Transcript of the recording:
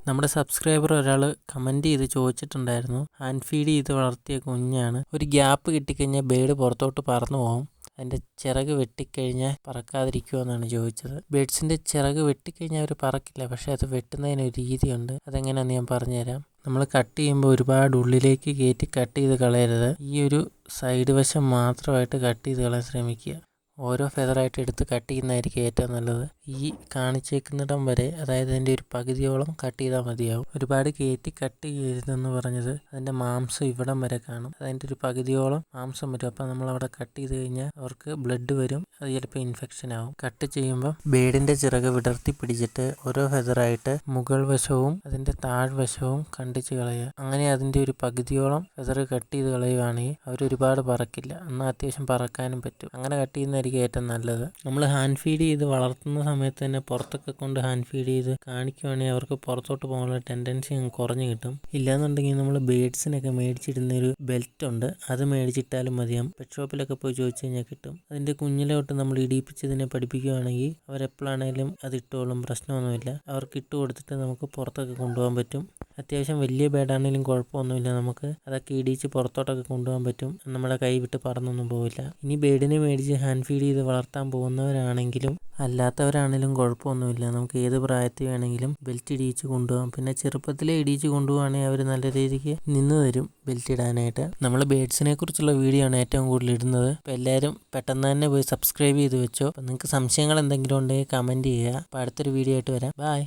നമ്മുടെ സബ്സ്ക്രൈബർ ഒരാൾ കമൻറ്റ് ചെയ്ത് ചോദിച്ചിട്ടുണ്ടായിരുന്നു, ഹാൻഡ് ഫീഡ് ചെയ്ത് വളർത്തിയ കുഞ്ഞാണ്, ഒരു ഗ്യാപ്പ് കിട്ടിക്കഴിഞ്ഞാൽ ബേഡ് പുറത്തോട്ട് പറന്നു പോകും, അതിൻ്റെ ചിറക് വെട്ടിക്കഴിഞ്ഞാൽ പറക്കാതിരിക്കുമോ എന്നാണ് ചോദിച്ചത്. ബേഡ്സിൻ്റെ ചിറക് വെട്ടിക്കഴിഞ്ഞാൽ അവർ പറക്കില്ല, പക്ഷേ അത് വെട്ടുന്നതിനൊരു രീതിയുണ്ട്. അതെങ്ങനെയാണെന്ന് ഞാൻ പറഞ്ഞുതരാം. നമ്മൾ കട്ട് ചെയ്യുമ്പോൾ ഒരുപാട് ഉള്ളിലേക്ക് കയറ്റി കട്ട് ചെയ്ത് കളയരുത്. ഈ ഒരു സൈഡ് വശം മാത്രമായിട്ട് കട്ട് ചെയ്ത് കളയാൻ ശ്രമിക്കുക. ഓരോ ഫെതറായിട്ട് എടുത്ത് കട്ട് ചെയ്യുന്നതായിരിക്കും ഏറ്റവും നല്ലത്. ഈ കാണിച്ചേക്കുന്നിടം വരെ, അതായത് അതിൻ്റെ ഒരു പകുതിയോളം കട്ട് ചെയ്താൽ മതിയാവും. ഒരുപാട് കയറ്റി കട്ട് ചെയ്യരുതെന്ന് പറഞ്ഞത് അതിൻ്റെ മാംസം ഇവിടം വരെ കാണും, അതിൻ്റെ ഒരു പകുതിയോളം മാംസം വരും. അപ്പം നമ്മളവിടെ കട്ട് ചെയ്ത് കഴിഞ്ഞാൽ അവർക്ക് ബ്ലഡ് വരും, അത് ചിലപ്പോൾ ഇൻഫെക്ഷൻ ആവും. കട്ട് ചെയ്യുമ്പോൾ ബേഡിൻ്റെ ചിറക് വിടർത്തി പിടിച്ചിട്ട് ഓരോ ഫെതറായിട്ട് മുകൾ വശവും അതിൻ്റെ താഴ്വശവും കണ്ടിച്ച് കളയുക. അങ്ങനെ അതിൻ്റെ ഒരു പകുതിയോളം ഫെതർ കട്ട് ചെയ്ത് കളയുകയാണെങ്കിൽ അവരൊരുപാട് പറക്കില്ല, എന്നാൽ അത്യാവശ്യം പറക്കാനും പറ്റും. അങ്ങനെ കട്ട് ചെയ്യുന്നതായിരിക്കും ഏറ്റവും നല്ലത്. നമ്മൾ ഹാൻഡ് ഫീഡ് ചെയ്ത് വളർത്തുന്ന സമയത്ത് തന്നെ പുറത്തൊക്കെ കൊണ്ട് ഹാൻഡ് ഫീഡ് ചെയ്ത് കാണിക്കുവാണെങ്കിൽ അവർക്ക് പുറത്തോട്ട് പോകാനുള്ള ടെൻഡൻസി കുറഞ്ഞു കിട്ടും. ഇല്ലാന്നുണ്ടെങ്കിൽ നമ്മൾ ബേഡ്സിനൊക്കെ മേടിച്ചിടുന്ന ഒരു ബെൽറ്റ് ഉണ്ട്, അത് മേടിച്ചിട്ടാലും മതിയാവും. പെറ്റ് ഷോപ്പിലൊക്കെ പോയി ചോദിച്ചു കഴിഞ്ഞാൽ കിട്ടും. അതിൻ്റെ കുഞ്ഞിലോട്ട് നമ്മൾ ഇടിപ്പിച്ചതിനെ പഠിപ്പിക്കുകയാണെങ്കിൽ അവരെപ്പോഴാണേലും അത് ഇട്ടോളും, പ്രശ്നമൊന്നുമില്ല. അവർക്ക് ഇട്ട് കൊടുത്തിട്ട് നമുക്ക് പുറത്തൊക്കെ കൊണ്ടുപോകാൻ പറ്റും. അത്യാവശ്യം വലിയ ബേഡാണെങ്കിലും കുഴപ്പമൊന്നുമില്ല, നമുക്ക് അതൊക്കെ ഇടിച്ച് പുറത്തോട്ടൊക്കെ കൊണ്ടുപോകാൻ പറ്റും. നമ്മുടെ കൈ വിട്ട് പറന്നൊന്നും പോവില്ല. ഇനി ബേഡിനെ മേടിച്ച് ഹാൻഡ് ഫീഡ് ചെയ്ത് വളർത്താൻ പോകുന്നവരാണെങ്കിലും അല്ലാത്തവരാണെങ്കിലും കുഴപ്പമൊന്നുമില്ല, നമുക്ക് ഏത് പ്രായത്തിൽ വേണമെങ്കിലും ബെൽറ്റ് ഇടിയിച്ച് കൊണ്ടുപോകാം. പിന്നെ ചെറുപ്പത്തിലേ ഇടിയിച്ച് കൊണ്ടുപോകുകയാണെങ്കിൽ അവർ നല്ല രീതിക്ക് നിന്ന് തരും ബെൽറ്റ് ഇടാനായിട്ട്. നമ്മൾ ബേഡ്സിനെ കുറിച്ചുള്ള വീഡിയോ ആണ് ഏറ്റവും കൂടുതൽ ഇടുന്നത്. അപ്പോൾ എല്ലാവരും പെട്ടെന്ന് തന്നെ പോയി സബ്സ്ക്രൈബ് ചെയ്ത് വെച്ചോ. അപ്പോൾ നിങ്ങൾക്ക് സംശയങ്ങൾ എന്തെങ്കിലും ഉണ്ടെങ്കിൽ കമൻറ്റ് ചെയ്യുക. അപ്പോൾ അടുത്തൊരു വീഡിയോ ആയിട്ട് വരാം. ബൈ.